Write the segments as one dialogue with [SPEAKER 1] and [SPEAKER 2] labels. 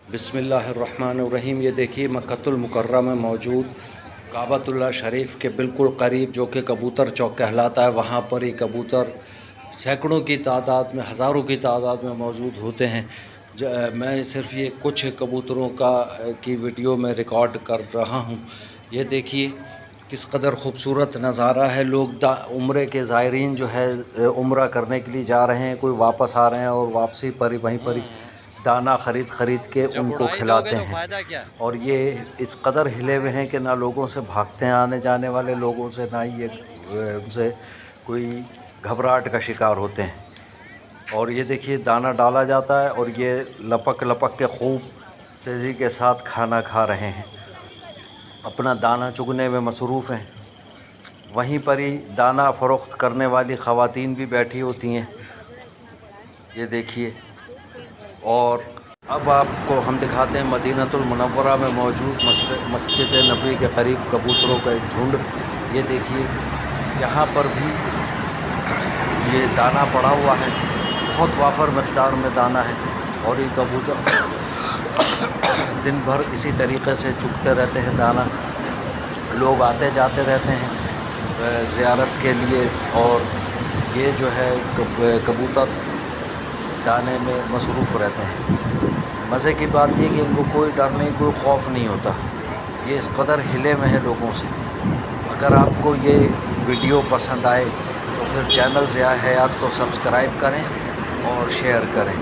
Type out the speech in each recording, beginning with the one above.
[SPEAKER 1] बिस्मिल्लाहिर्रहमानिर्रहीम। ये देखिए मक्कतुल मुकर्रम में मौजूद काबतुल्लाह शरीफ के बिल्कुल करीब जो कि कबूतर चौक कहलाता है, वहाँ पर ही कबूतर सैकड़ों की तादाद में, हज़ारों की तादाद में मौजूद होते हैं। मैं सिर्फ़ ये कुछ कबूतरों की वीडियो में रिकॉर्ड कर रहा हूँ। ये देखिए किस कदर ख़ूबसूरत नज़ारा है। लोग उम्रे के ज़ायरीन जो है उम्रा करने के लिए जा रहे हैं, कोई वापस आ रहे हैं और वापसी पर ही वहीं पर ही दाना ख़रीद के उनको खिलाते हैं। और ये इस कदर हिले हुए हैं कि ना लोगों से भागते हैं, आने जाने वाले लोगों से, ना ही ये उनसे कोई घबराहट का शिकार होते हैं। और ये देखिए दाना डाला जाता है और ये लपक लपक के खूब तेज़ी के साथ खाना खा रहे हैं, अपना दाना चुगने में मसरूफ़ हैं। वहीं पर ही दाना फ़रोख्त करने वाली ख़वातीन भी बैठी होती हैं, ये देखिए। और अब आपको हम दिखाते हैं मदीनतुल मुनव्वरा में मौजूद मस्जिद नबी के करीब कबूतरों का एक झुंड। ये देखिए यहाँ पर भी ये दाना पड़ा हुआ है, बहुत वाफर मकदार में दाना है। और ये कबूतर दिन भर इसी तरीक़े से चुगते रहते हैं दाना। लोग आते जाते रहते हैं ज़ियारत के लिए, और ये जो है कबूतर दाने में मसरूफ़ रहते हैं। मज़े की बात ये कि इनको कोई डर नहीं, कोई खौफ नहीं होता। ये इस कदर हिले में है लोगों से। अगर आपको ये वीडियो पसंद आए तो फिर चैनल ज़िया हयात को सब्सक्राइब करें और शेयर करें,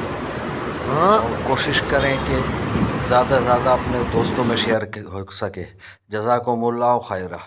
[SPEAKER 1] और कोशिश करें कि ज़्यादा से ज़्यादा अपने दोस्तों में शेयर हो सके। जज़ाकुमुल्लाहु खैरा।